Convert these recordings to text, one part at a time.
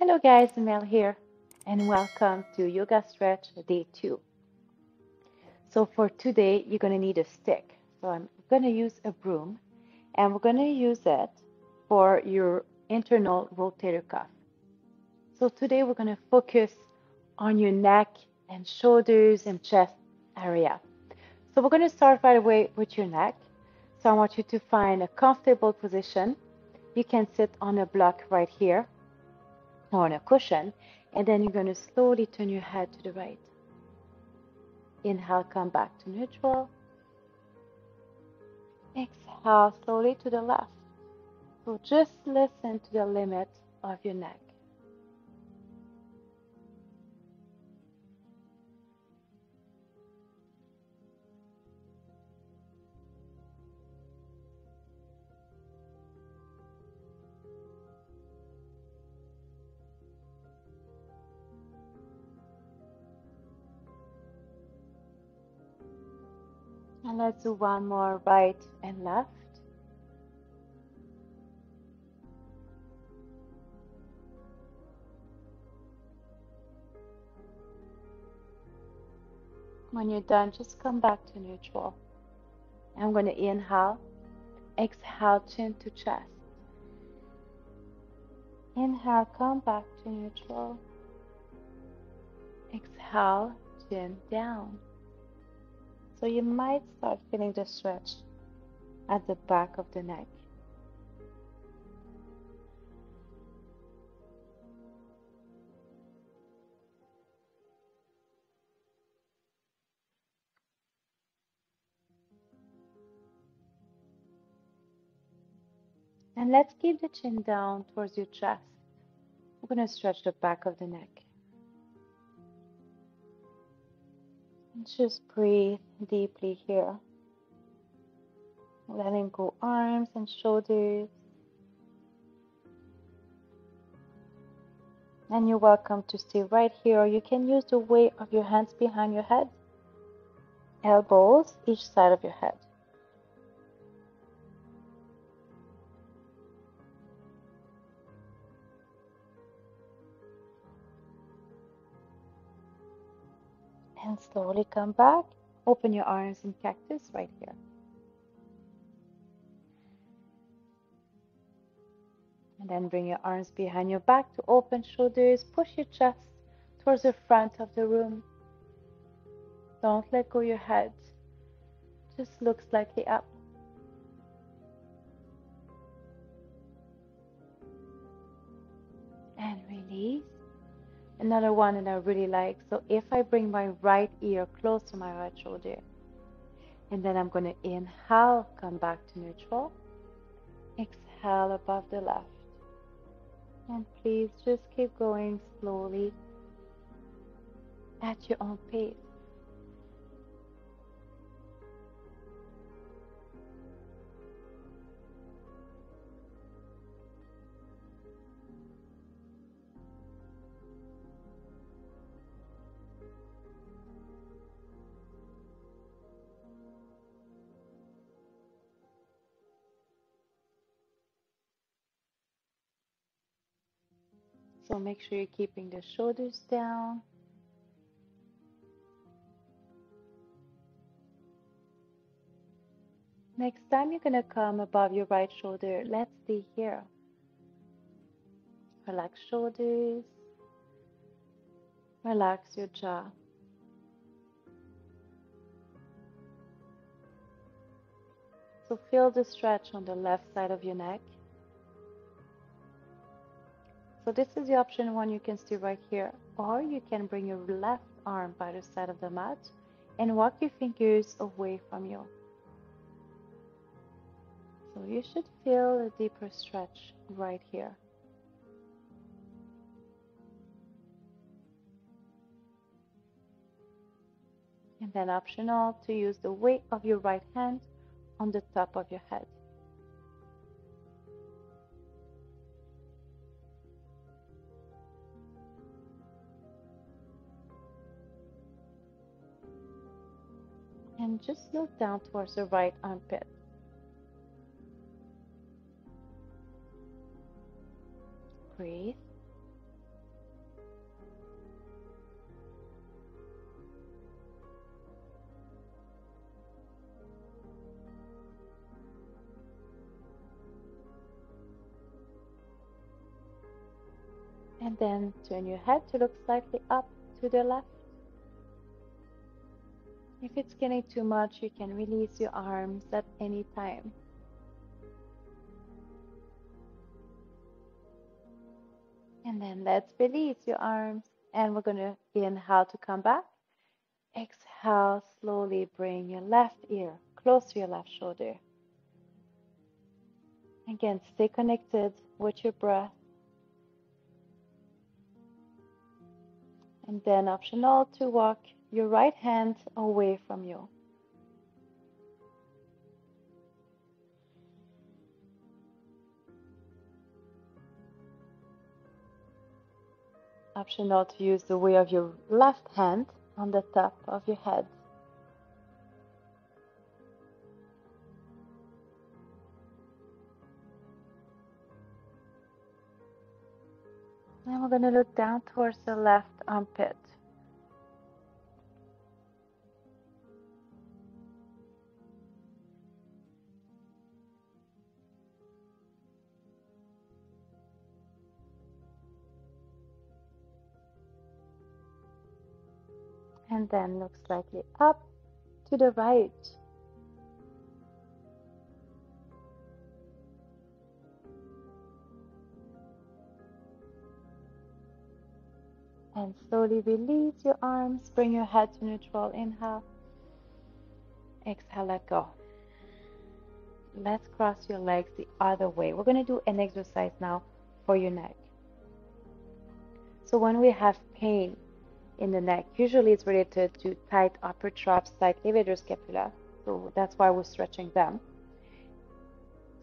Hello guys, Mel here, and welcome to Yoga Stretch Day 2. So for today, you're going to need a stick. So I'm going to use a broom, and we're going to use it for your internal rotator cuff. So today we're going to focus on your neck and shoulders and chest area. So we're going to start right away with your neck. So I want you to find a comfortable position. You can sit on a block right here or on a cushion, and then you're going to slowly turn your head to the right. Inhale, come back to neutral. Exhale, slowly to the left. So just listen to the limit of your neck. And let's do one more, right and left. When you're done, just come back to neutral. I'm going to inhale, exhale, chin to chest. Inhale, come back to neutral. Exhale, chin down. So you might start feeling the stretch at the back of the neck. And let's keep the chin down towards your chest. We're going to stretch the back of the neck. And just breathe deeply here. Letting go arms and shoulders. And you're welcome to stay right here, or you can use the weight of your hands behind your head, elbows each side of your head. And slowly come back. Open your arms in cactus right here. And then bring your arms behind your back to open shoulders. Push your chest towards the front of the room. Don't let go your head. Just look slightly up. And release. Another one that I really like. So if I bring my right ear close to my right shoulder, and then I'm going to inhale, come back to neutral. Exhale above the left. And please just keep going slowly at your own pace. So make sure you're keeping the shoulders down. Next time you're going to come above your right shoulder, let's stay here. Relax shoulders. Relax your jaw. So feel the stretch on the left side of your neck. So this is the option one, you can stay right here, or you can bring your left arm by the side of the mat and walk your fingers away from you. So you should feel a deeper stretch right here. And then optional to use the weight of your right hand on the top of your head. And just look down towards the right armpit. Breathe. And then turn your head to look slightly up to the left. If it's getting too much, you can release your arms at any time. And then let's release your arms. And we're going to inhale to come back. Exhale, slowly bring your left ear close to your left shoulder. Again, stay connected with your breath. And then optional to walk your right hand away from you. Optional to use the weight of your left hand on the top of your head. And we're going to look down towards the left armpit. And then look slightly up to the right. And slowly release your arms. Bring your head to neutral. Inhale. Exhale, let go. Let's cross your legs the other way. We're going to do an exercise now for your neck. So when we have pain in the neck, usually it's related to tight upper traps, tight levator scapula. So that's why we're stretching them.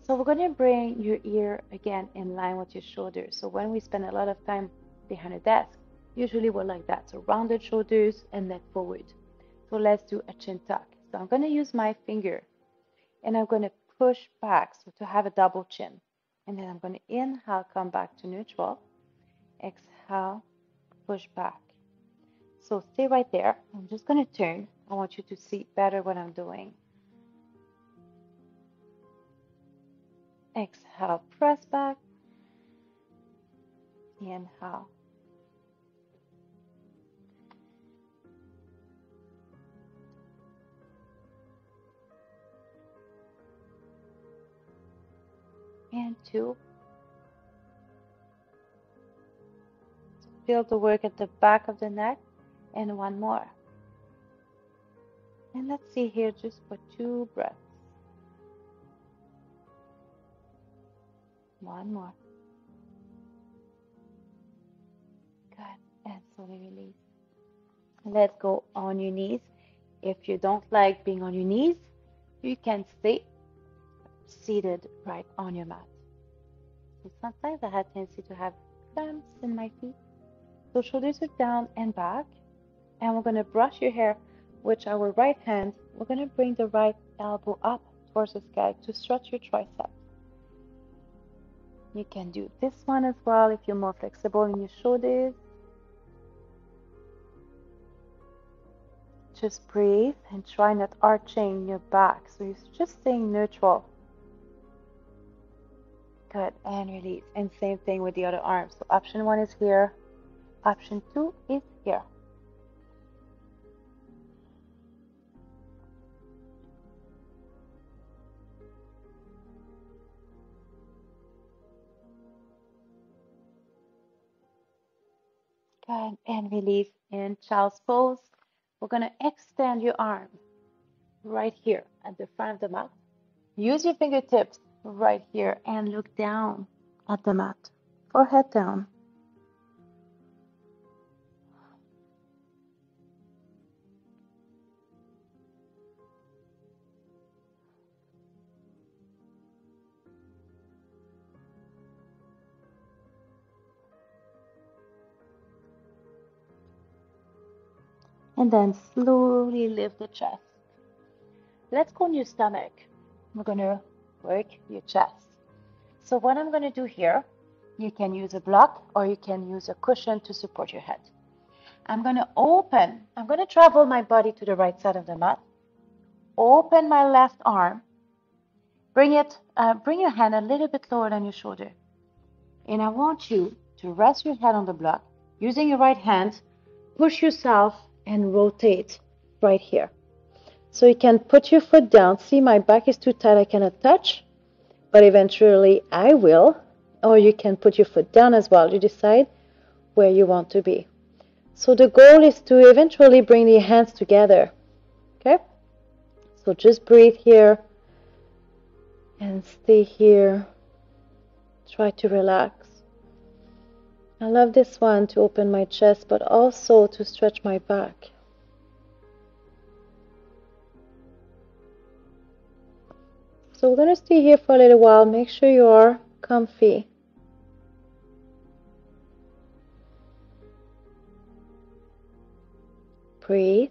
So we're going to bring your ear again in line with your shoulders. So when we spend a lot of time behind a desk, usually we're like that. So rounded shoulders and neck forward. So let's do a chin tuck. So I'm going to use my finger and I'm going to push back so to have a double chin. And then I'm going to inhale, come back to neutral. Exhale, push back. So stay right there. I'm just going to turn. I want you to see better what I'm doing. Exhale, press back. Inhale. And 2. Feel the work at the back of the neck. And 1 more. And let's see here just for 2 breaths. 1 more. Good. And slowly release. Let's go on your knees. If you don't like being on your knees, you can stay seated right on your mat. So sometimes I have tendency to have cramps in my feet. So shoulders are down and back. And we're going to brush your hair with our right hand. We're going to bring the right elbow up towards the sky to stretch your triceps. You can do this one as well if you're more flexible in your shoulders. Just breathe and try not arching your back. So you're just staying neutral. Good. And release. And same thing with the other arm. So option 1 is here. Option 2 is here. Good. And release in child's pose. We're going to extend your arm right here at the front of the mat. Use your fingertips right here and look down at the mat. Forehead down. And then slowly lift the chest. Let's go on your stomach. We're going to work your chest. So what I'm going to do here, you can use a block or you can use a cushion to support your head. I'm going to travel my body to the right side of the mat. Open my left arm. Bring your hand a little bit lower than your shoulder. And I want you to rest your head on the block. Using your right hand, push yourself and rotate right here. So you can put your foot down. See, my back is too tight, I cannot touch, but eventually I will. Or you can put your foot down as well. You decide where you want to be. So the goal is to eventually bring the hands together. Okay? So just breathe here and stay here. Try to relax. I love this one to open my chest, but also to stretch my back. So we're going to stay here for a little while. Make sure you are comfy. Breathe.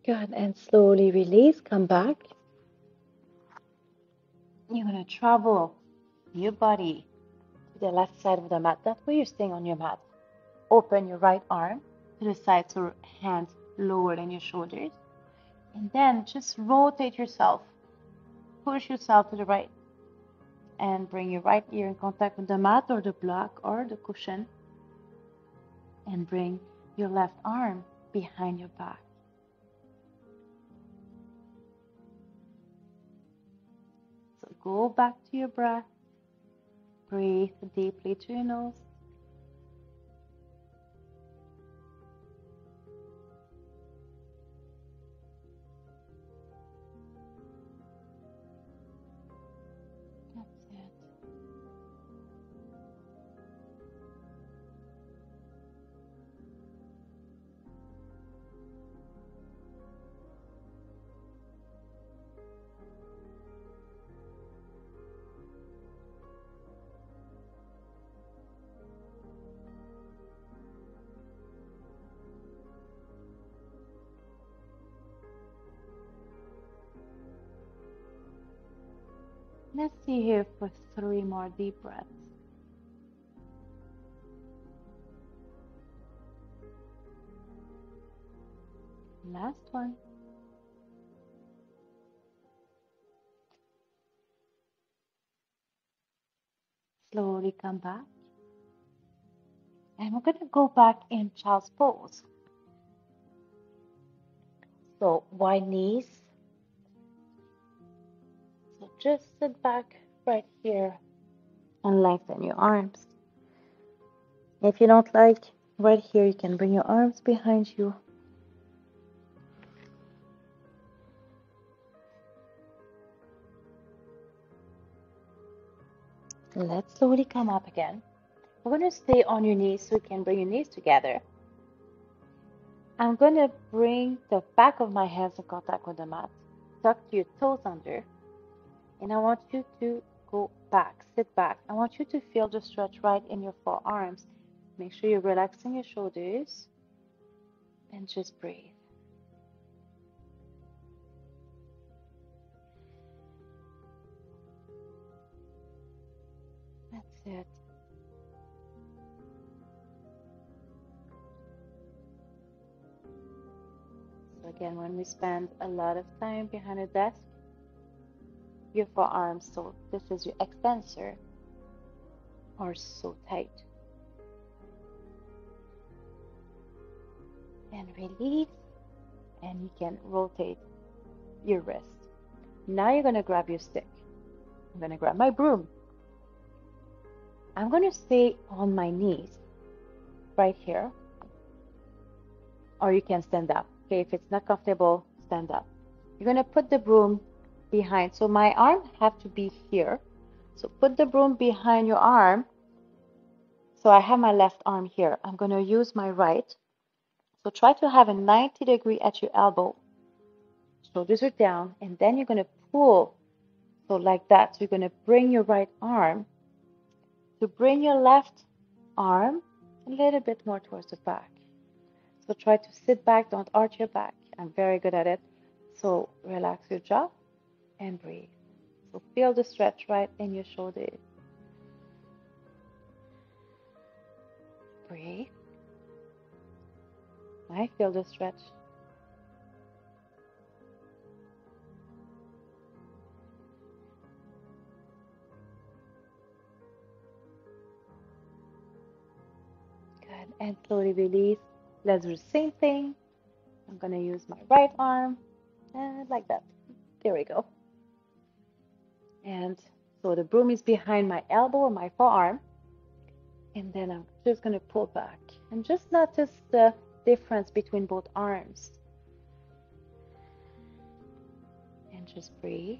Good. And slowly release. Come back. You're going to travel your body to the left side of the mat. That way you're staying on your mat. Open your right arm to the side, so hands lower than your shoulders. And then just rotate yourself. Push yourself to the right. And bring your right ear in contact with the mat or the block or the cushion. And bring your left arm behind your back. So go back to your breath. Breathe deeply through your nose. That's it. Let's stay here for 3 more deep breaths. Last one. Slowly come back. And we're going to go back in child's pose. So wide knees. So just sit back right here and lengthen your arms. If you don't like, right here, you can bring your arms behind you. Let's slowly come up again. We're going to stay on your knees so you can bring your knees together. I'm going to bring the back of my hands in contact with the mat. Tuck your toes under. And I want you to go back, sit back. I want you to feel the stretch right in your forearms. Make sure you're relaxing your shoulders. And just breathe. That's it. So again, when we spend a lot of time behind a desk, your forearms, so this is your extensor, are so tight. And release, and you can rotate your wrist. Now you're going to grab your stick. I'm going to grab my broom. I'm going to stay on my knees right here, or you can stand up. Okay, if it's not comfortable, stand up. You're going to put the broom behind. So my arm have to be here. So put the broom behind your arm. So I have my left arm here. I'm going to use my right. So try to have a 90 degree at your elbow. Shoulders are down, and then you're going to pull. So like that. So you're going to bring your right arm to bring your left arm a little bit more towards the back. So try to sit back, don't arch your back. I'm very good at it. So relax your jaw. and breathe. So feel the stretch right in your shoulders. Breathe. I feel the stretch. Good. And slowly release. Let's do the same thing. I'm going to use my right arm and like that. There we go. And so the broom is behind my elbow or my forearm. And then I'm just going to pull back and just notice the difference between both arms. And just breathe.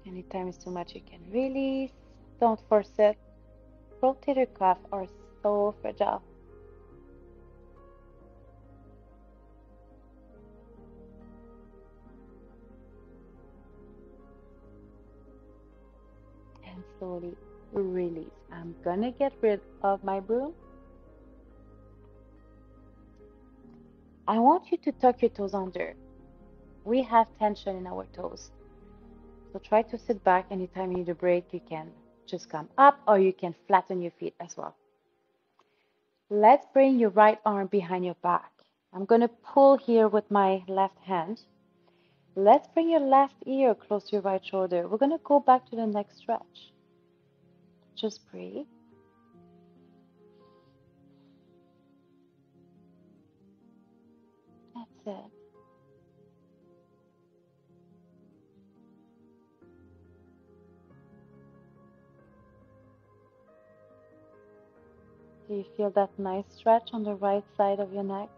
Anytime it's too much, you can release. Don't force it. Rotator cuff are so fragile. And slowly release. I'm gonna get rid of my broom. I want you to tuck your toes under. We have tension in our toes. So try to sit back. Anytime you need a break, you can just come up or you can flatten your feet as well. Let's bring your right arm behind your back. I'm going to pull here with my left hand. Let's bring your left ear close to your right shoulder. We're going to go back to the next stretch. Just breathe. That's it. Do you feel that nice stretch on the right side of your neck?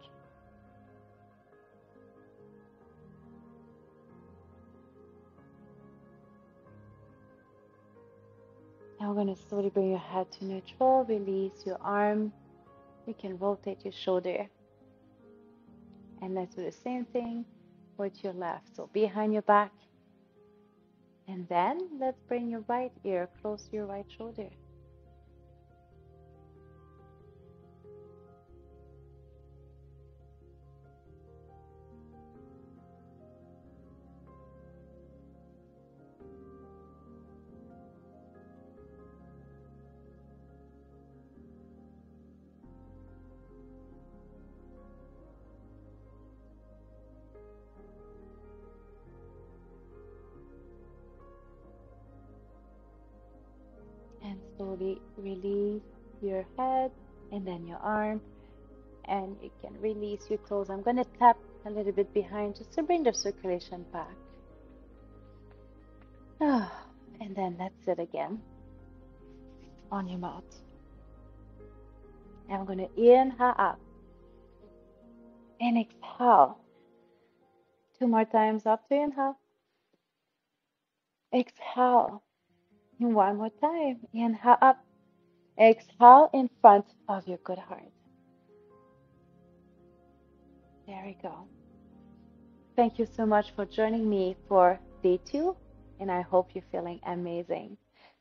Now we're going to slowly bring your head to neutral. Release your arm. You can rotate your shoulder. And let's do the same thing with your left. So behind your back. And then let's bring your right ear close to your right shoulder. And slowly release your head and then your arm. And you can release your toes. I'm going to tap a little bit behind just to bring the circulation back. And then let's sit again on your mat. And I'm going to inhale up and exhale. 2 more times up to inhale. Exhale. 1 more time. Inhale up. Exhale in front of your good heart. There we go. Thank you so much for joining me for day 2, and I hope you're feeling amazing.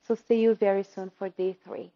So see you very soon for day 3.